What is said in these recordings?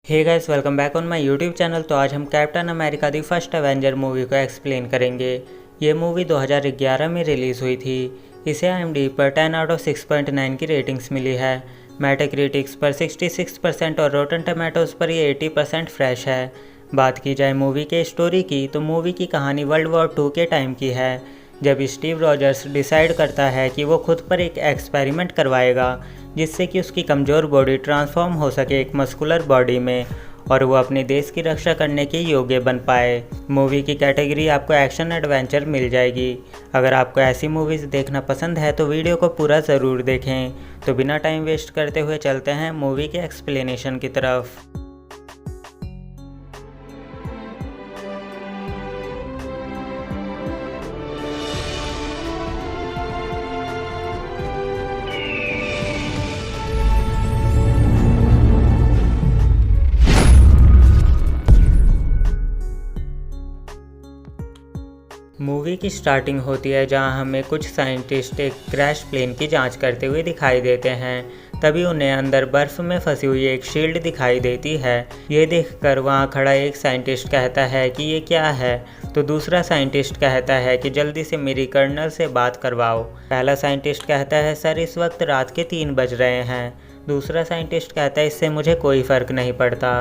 Hey guys, welcome back on my YouTube channel. तो आज हम Captain America the first Avenger movie को explain करेंगे। ये मूवी 2011 में रिलीज़ हुई थी। इसे IMDb पर 10 आउट ऑफ 6.9 की रेटिंग्स मिली है। मेटाक्रिटिक्स पर 66% और रोटन टमाटोज़ पर ये 80% फ्रेश है। बात की जाए मूवी के स्टोरी की, तो मूवी की कहानी वर्ल्ड वॉर 2 के टाइम की है, जब स्टीव रॉजर्स डिसाइड करता है कि वो खुद पर एक एक्सपेरिमेंट करवाएगा जिससे कि उसकी कमज़ोर बॉडी ट्रांसफॉर्म हो सके एक मस्कुलर बॉडी में और वो अपने देश की रक्षा करने के योग्य बन पाए। मूवी की कैटेगरी आपको एक्शन एडवेंचर मिल जाएगी। अगर आपको ऐसी मूवीज़ देखना पसंद है तो वीडियो को पूरा ज़रूर देखें। तो बिना टाइम वेस्ट करते हुए चलते हैं मूवी के एक्सप्लेनेशन की तरफ। मूवी की स्टार्टिंग होती है जहां हमें कुछ साइंटिस्ट एक क्रैश प्लेन की जांच करते हुए दिखाई देते हैं। तभी उन्हें अंदर बर्फ़ में फंसी हुई एक शील्ड दिखाई देती है। ये देखकर वहां खड़ा एक साइंटिस्ट कहता है कि ये क्या है, तो दूसरा साइंटिस्ट कहता है कि जल्दी से मेरी कर्नल से बात करवाओ। पहला साइंटिस्ट कहता है सर इस वक्त रात के 3 बज रहे हैं। दूसरा साइंटिस्ट कहता है इससे मुझे कोई फ़र्क नहीं पड़ता।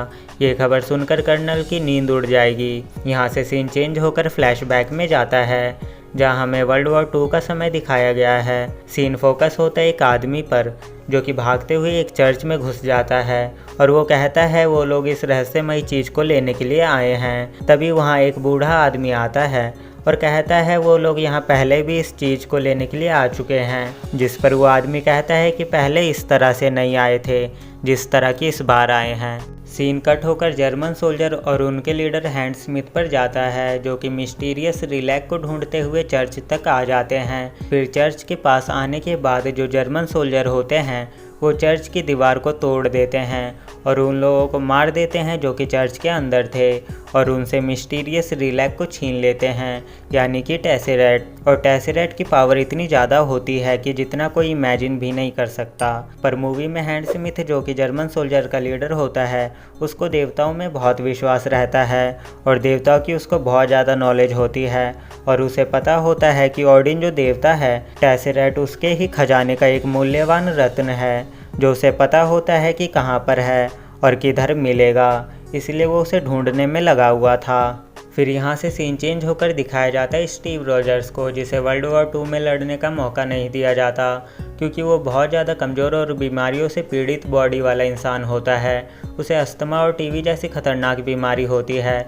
ये खबर सुनकर कर्नल की नींद उड़ जाएगी। यहाँ से सीन चेंज होकर फ्लैशबैक में जाता है जहाँ हमें वर्ल्ड वॉर 2 का समय दिखाया गया है। सीन फोकस होता है एक आदमी पर जो कि भागते हुए एक चर्च में घुस जाता है और वो कहता है वो लोग इस रहस्यमयी चीज़ को लेने के लिए आए हैं। तभी वहाँ एक बूढ़ा आदमी आता है और कहता है वो लोग यहाँ पहले भी इस चीज़ को लेने के लिए आ चुके हैं, जिस पर वो आदमी कहता है कि पहले इस तरह से नहीं आए थे जिस तरह की इस बार आए हैं। सीन कट होकर जर्मन सोल्जर और उनके लीडर हैंड स्मिथ पर जाता है जो कि मिस्टीरियस रिलैक को ढूंढते हुए चर्च तक आ जाते हैं। फिर चर्च के पास आने के बाद जो जर्मन सोल्जर होते हैं वो चर्च की दीवार को तोड़ देते हैं और उन लोगों को मार देते हैं जो कि चर्च के अंदर थे और उनसे मिस्टीरियस रिलैक को छीन लेते हैं, यानी कि टेसेरेट। और टेसेरेट की पावर इतनी ज़्यादा होती है कि जितना कोई इमेजिन भी नहीं कर सकता। पर मूवी में हैंड स्मिथ जो कि जर्मन सोल्जर का लीडर होता है उसको देवताओं में बहुत विश्वास रहता है और देवताओं की उसको बहुत ज़्यादा नॉलेज होती है और उसे पता होता है कि ओडिन जो देवता है टेसेरेट उसके ही खजाने का एक मूल्यवान रत्न है जो उसे पता होता है कि कहाँ पर है और किधर मिलेगा, इसलिए वो उसे ढूंढने में लगा हुआ था। फिर यहाँ से सीन चेंज होकर दिखाया जाता है स्टीव रॉजर्स को, जिसे वर्ल्ड वॉर 2 में लड़ने का मौका नहीं दिया जाता क्योंकि वो बहुत ज़्यादा कमज़ोर और बीमारियों से पीड़ित बॉडी वाला इंसान होता है। उसे अस्थमा और टीबी जैसी खतरनाक बीमारी होती है।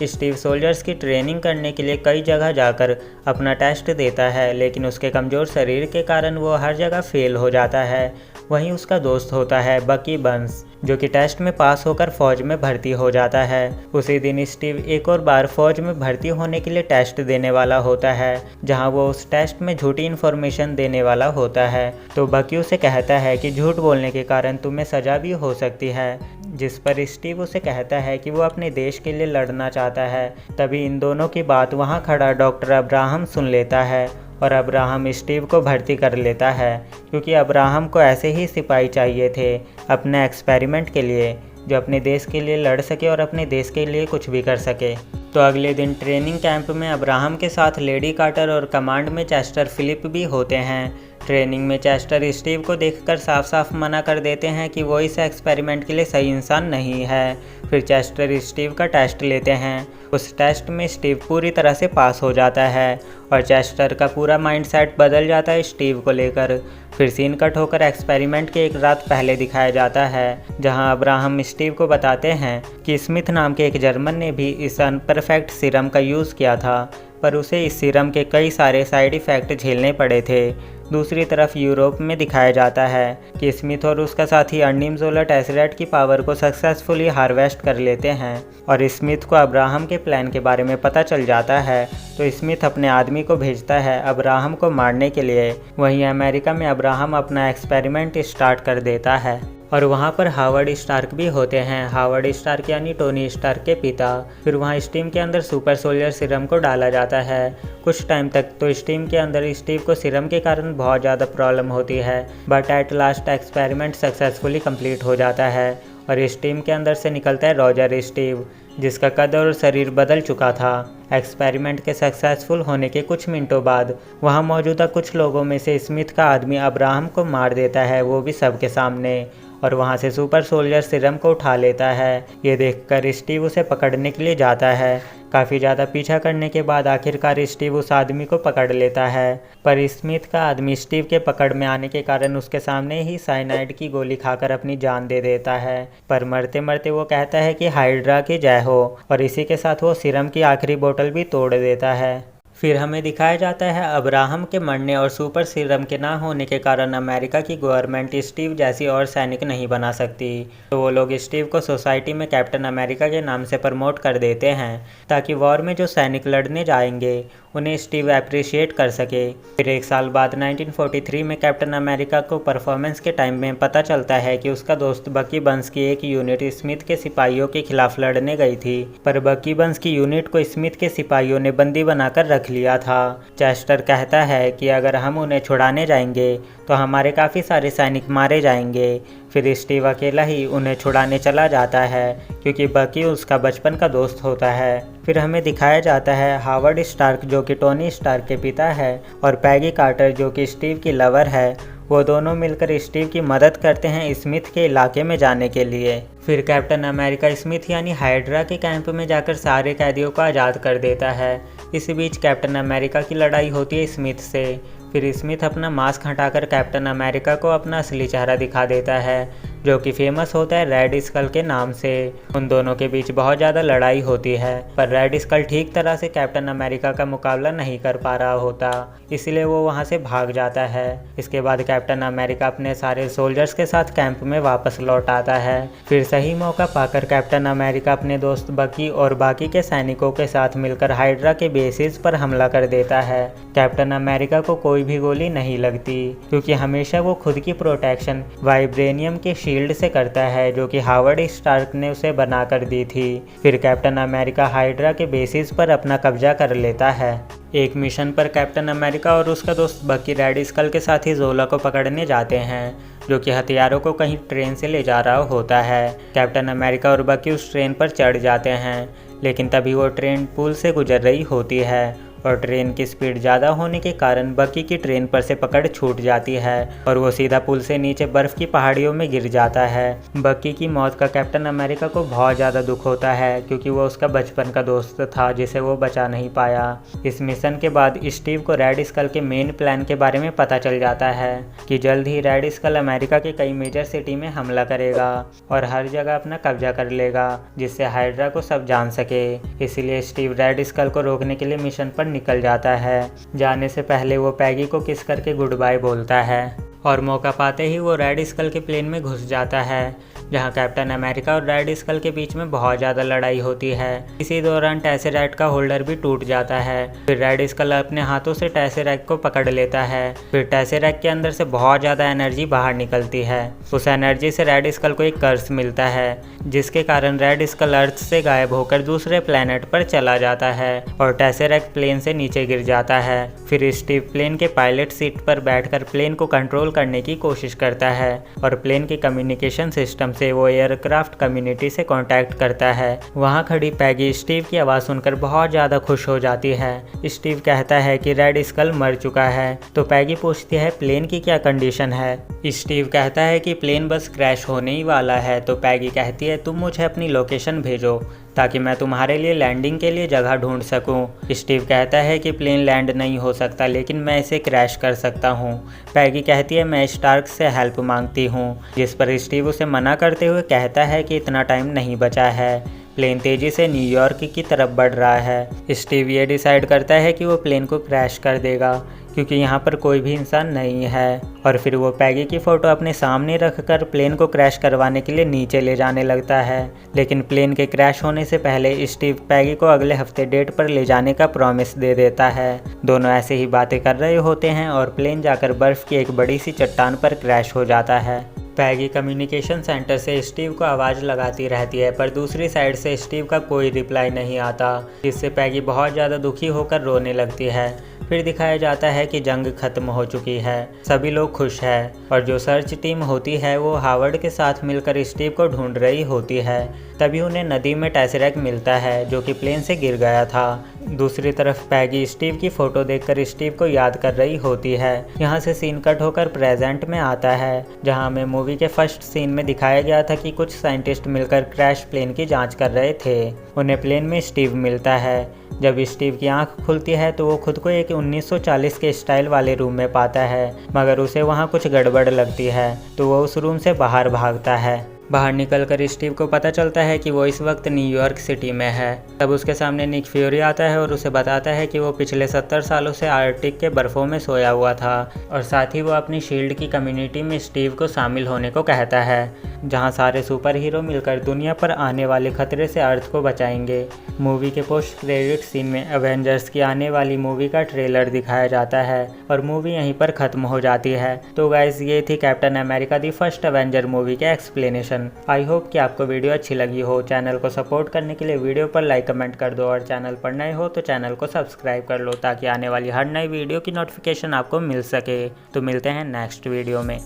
स्टीव सोल्जर्स की ट्रेनिंग करने के लिए कई जगह जाकर अपना टेस्ट देता है, लेकिन उसके कमज़ोर शरीर के कारण वो हर जगह फेल हो जाता है। वहीं उसका दोस्त होता है बकी बर्न्स जो कि टेस्ट में पास होकर फ़ौज में भर्ती हो जाता है। उसी दिन स्टीव एक और बार फ़ौज में भर्ती होने के लिए टेस्ट देने वाला होता है जहां वो उस टेस्ट में झूठी इन्फॉर्मेशन देने वाला होता है। तो बकी उसे कहता है कि झूठ बोलने के कारण तुम्हें सज़ा भी हो सकती है, जिस पर स्टीव उसे कहता है कि वो अपने देश के लिए लड़ना चाहता है। तभी इन दोनों की बात वहाँ खड़ा डॉक्टर अब्राहम सुन लेता है और अब्राहम स्टीव को भर्ती कर लेता है क्योंकि अब्राहम को ऐसे ही सिपाही चाहिए थे अपने एक्सपेरिमेंट के लिए जो अपने देश के लिए लड़ सके और अपने देश के लिए कुछ भी कर सके। तो अगले दिन ट्रेनिंग कैंप में अब्राहम के साथ लेडी कार्टर और कमांड में चेस्टर फिलिप भी होते हैं। ट्रेनिंग में चेस्टर स्टीव को देखकर साफ साफ मना कर देते हैं कि वो इस एक्सपेरिमेंट के लिए सही इंसान नहीं है। फिर चेस्टर स्टीव का टेस्ट लेते हैं। उस टेस्ट में स्टीव पूरी तरह से पास हो जाता है और चेस्टर का पूरा माइंडसेट बदल जाता है स्टीव को लेकर। फिर सीन कट होकर एक्सपेरिमेंट के एक रात पहले दिखाया जाता है जहां अब्राहम स्टीव को बताते हैं कि स्मिथ नाम के एक जर्मन ने भी इस अनपरफेक्ट सीरम का यूज़ किया था, पर उसे इस सीरम के कई सारे साइड इफ़ेक्ट झेलने पड़े थे। दूसरी तरफ यूरोप में दिखाया जाता है कि स्मिथ और उसका साथी अर्नीम ज़ोला टेसेरेट की पावर को सक्सेसफुली हार्वेस्ट कर लेते हैं और स्मिथ को अब्राहम के प्लान के बारे में पता चल जाता है। तो स्मिथ अपने आदमी को भेजता है अब्राहम को मारने के लिए। वहीं अमेरिका में अब्राहम अपना एक्सपेरिमेंट स्टार्ट कर देता है और वहाँ पर हावर्ड स्टार्क भी होते हैं। हावर्ड स्टार्क यानी टोनी स्टार्क के पिता। फिर वहाँ स्टीम के अंदर सुपर सोल्जर सीरम को डाला जाता है। कुछ टाइम तक तो स्टीम के अंदर स्टीव को सीरम के कारण बहुत ज़्यादा प्रॉब्लम होती है, but at last experiment successfully complete हो जाता है और इस टीम के अंदर से निकलता है रॉजर स्टीव, जिसका कद और शरीर बदल चुका था। एक्सपेरिमेंट के सक्सेसफुल होने के कुछ मिनटों बाद वहां मौजूदा कुछ लोगों में से स्मिथ का आदमी अब्राहम को मार देता है, वो भी सबके सामने, और वहां से सुपर सोल्जर सीरम को उठा लेता है। ये देखकर स्टीव उसे पकड़ने के लिए जाता है। काफ़ी ज़्यादा पीछा करने के बाद आखिरकार स्टीव उस आदमी को पकड़ लेता है, पर स्मिथ का आदमी स्टीव के पकड़ में आने के कारण उसके सामने ही साइनाइड की गोली खाकर अपनी जान दे देता है। पर मरते मरते वो कहता है कि हाइड्रा की जय हो, और इसी के साथ वो सीरम की आखिरी बोतल भी तोड़ देता है। फिर हमें दिखाया जाता है अब्राहम के मरने और सुपर सीरम के ना होने के कारण अमेरिका की गवर्नमेंट स्टीव जैसी और सैनिक नहीं बना सकती, तो वो लोग स्टीव को सोसाइटी में कैप्टन अमेरिका के नाम से प्रमोट कर देते हैं ताकि वॉर में जो सैनिक लड़ने जाएंगे उन्हें स्टीव अप्रिशिएट कर सके। फिर एक साल बाद 1943 में कैप्टन अमेरिका को परफॉर्मेंस के टाइम में पता चलता है कि उसका दोस्त बकी बंस की एक यूनिट स्मिथ के सिपाहियों के खिलाफ लड़ने गई थी, पर बकी बंस की यूनिट को स्मिथ के सिपाहियों ने बंदी बनाकर रख लिया था। चेस्टर कहता है कि अगर हम उन्हें छुड़ाने जाएंगे तो हमारे काफ़ी सारे सैनिक मारे जाएंगे। फिर स्टीव अकेला ही उन्हें छुड़ाने चला जाता है क्योंकि बकी उसका बचपन का दोस्त होता है। फिर हमें दिखाया जाता है हावर्ड स्टार्क जो कि टोनी स्टार्क के पिता है और पैगी कार्टर जो कि स्टीव की लवर है, वो दोनों मिलकर स्टीव की मदद करते हैं स्मिथ के इलाके में जाने के लिए। फिर कैप्टन अमेरिका स्मिथ यानी हाइड्रा के कैंप में जाकर सारे कैदियों को आज़ाद कर देता है। इसी बीच कैप्टन अमेरिका की लड़ाई होती है स्मिथ से। फिर स्मिथ अपना मास्क हटाकर कैप्टन अमेरिका को अपना असली चेहरा दिखा देता है जो कि फेमस होता है रेड स्कल के नाम से। उन दोनों के बीच बहुत ज़्यादा लड़ाई होती है, पर रेड स्कल ठीक तरह से कैप्टन अमेरिका का मुकाबला नहीं कर पा रहा होता, इसलिए वो वहाँ से भाग जाता है। इसके बाद कैप्टन अमेरिका अपने सारे सोल्जर्स के साथ कैंप में वापस लौट आता है। फिर सही मौका पाकर कैप्टन अमेरिका अपने दोस्त बकी और बाकी के सैनिकों के साथ मिलकर हाइड्रा के बेसिस पर हमला कर देता है। कैप्टन अमेरिका को कोई भी गोली नहीं लगती क्योंकि हमेशा वो खुद की प्रोटेक्शन वाइब्रेनियम के शील्ड से करता है जो कि हावर्ड स्टार्क ने उसे बना कर दी थी। फिर कैप्टन अमेरिका हाइड्रा के बेसिस पर अपना कब्जा कर लेता है। एक मिशन पर कैप्टन अमेरिका और उसका दोस्त बकी रेड स्कल के साथ ही जोला को पकड़ने जाते हैं जो कि हथियारों को कहीं ट्रेन से ले जा रहा होता है। कैप्टन अमेरिका और बकी उस ट्रेन पर चढ़ जाते हैं, लेकिन तभी वो ट्रेन पुल से गुजर रही होती है और ट्रेन की स्पीड ज़्यादा होने के कारण बकी की ट्रेन पर से पकड़ छूट जाती है और वो सीधा पुल से नीचे बर्फ़ की पहाड़ियों में गिर जाता है। बकी की मौत का कैप्टन अमेरिका को बहुत ज़्यादा दुख होता है क्योंकि वो उसका बचपन का दोस्त था जिसे वो बचा नहीं पाया। इस मिशन के बाद स्टीव को रेड स्कल के मेन प्लान के बारे में पता चल जाता है कि जल्द ही रेड स्कल अमेरिका के कई मेजर सिटी में हमला करेगा और हर जगह अपना कब्जा कर लेगा जिससे हाइड्रा को सब जान सके। इसीलिए स्टीव रेड स्कल को रोकने के लिए मिशन पर निकल जाता है। जाने से पहले वो पैगी को किस करके गुड बाय बोलता है और मौका पाते ही वो रेड स्कल के प्लेन में घुस जाता है जहां कैप्टन अमेरिका और रेड स्कल के बीच में बहुत ज़्यादा लड़ाई होती है। इसी दौरान टेसेरैक्ट का होल्डर भी टूट जाता है। फिर रेड स्कल अपने हाथों से टेसेरैक्ट को पकड़ लेता है। फिर टेसेरैक्ट के अंदर से बहुत ज़्यादा एनर्जी बाहर निकलती है। उस एनर्जी से रेड स्कल को एक कर्स मिलता है जिसके कारण रेड स्कल अर्थ से गायब होकर दूसरे प्लेनेट पर चला जाता है और टेसेरैक्ट प्लेन से नीचे गिर जाता है। फिर स्टीव प्लेन के पायलट सीट पर बैठकर प्लेन को कंट्रोल करने की कोशिश करता है और प्लेन के कम्युनिकेशन सिस्टम से वो एयरक्राफ्ट कम्युनिटी से कांटेक्ट करता है। वहाँ खड़ी पैगी स्टीव की आवाज़ सुनकर बहुत ज़्यादा खुश हो जाती है। स्टीव कहता है कि रेड स्कल मर चुका है, तो पैगी पूछती है प्लेन की क्या कंडीशन है। स्टीव कहता है कि प्लेन बस क्रैश होने ही वाला है, तो पैगी कहती है तुम मुझे अपनी लोकेशन भेजो ताकि मैं तुम्हारे लिए लैंडिंग के लिए जगह ढूंढ सकूं। स्टीव कहता है कि प्लेन लैंड नहीं हो सकता लेकिन मैं इसे क्रैश कर सकता हूं। पैगी कहती है मैं स्टार्क से हेल्प मांगती हूं, जिस पर स्टीव उसे मना करते हुए कहता है कि इतना टाइम नहीं बचा है, प्लेन तेज़ी से न्यूयॉर्क की तरफ बढ़ रहा है। स्टीव ये डिसाइड करता है कि वो प्लेन को क्रैश कर देगा क्योंकि यहाँ पर कोई भी इंसान नहीं है और फिर वो पैगी की फ़ोटो अपने सामने रखकर प्लेन को क्रैश करवाने के लिए नीचे ले जाने लगता है। लेकिन प्लेन के क्रैश होने से पहले स्टीव पैगी को अगले हफ्ते डेट पर ले जाने का प्रॉमिस दे देता है। दोनों ऐसे ही बातें कर रहे होते हैं और प्लेन जाकर बर्फ़ की एक बड़ी सी चट्टान पर क्रैश हो जाता है। पैगी कम्युनिकेशन सेंटर से स्टीव को आवाज़ लगाती रहती है, पर दूसरी साइड से स्टीव का कोई रिप्लाई नहीं आता, जिससे पैगी बहुत ज़्यादा दुखी होकर रोने लगती है। फिर दिखाया जाता है कि जंग खत्म हो चुकी है, सभी लोग खुश हैं और जो सर्च टीम होती है वो हावर्ड के साथ मिलकर स्टीव को ढूंढ रही होती है। तभी उन्हें नदी में टेसरेक्ट मिलता है जो कि प्लेन से गिर गया था। दूसरी तरफ पैगी स्टीव की फ़ोटो देखकर स्टीव को याद कर रही होती है। यहाँ से सीन कट होकर प्रेजेंट में आता है, जहाँ हमें मूवी के फर्स्ट सीन में दिखाया गया था कि कुछ साइंटिस्ट मिलकर क्रैश प्लेन की जांच कर रहे थे। उन्हें प्लेन में स्टीव मिलता है। जब स्टीव की आंख खुलती है तो वो खुद को एक 1940 के स्टाइल वाले रूम में पाता है, मगर उसे वहाँ कुछ गड़बड़ लगती है तो वो उस रूम से बाहर भागता है। बाहर निकलकर स्टीव को पता चलता है कि वो इस वक्त न्यूयॉर्क सिटी में है। तब उसके सामने निक फ्यूरी आता है और उसे बताता है कि वो पिछले 70 सालों से आर्कटिक के बर्फ़ों में सोया हुआ था और साथ ही वो अपनी शील्ड की कम्युनिटी में स्टीव को शामिल होने को कहता है, जहां सारे सुपर हीरो मिलकर दुनिया पर आने वाले खतरे से अर्थ को बचाएंगे। मूवी के पोस्ट क्रेडिट सीन में एवेंजर्स की आने वाली मूवी का ट्रेलर दिखाया जाता है और मूवी यहीं पर ख़त्म हो जाती है। तो गाइस, ये थी captain America the first Avenger movie के एक्सप्लेनेशन। आई होप कि आपको वीडियो अच्छी लगी हो। चैनल को सपोर्ट करने के लिए वीडियो पर लाइक कमेंट कर दो और चैनल पर नए हो तो चैनल को सब्सक्राइब कर लो ताकि आने वाली हर नई वीडियो की नोटिफिकेशन आपको मिल सके। तो मिलते हैं नेक्स्ट वीडियो में।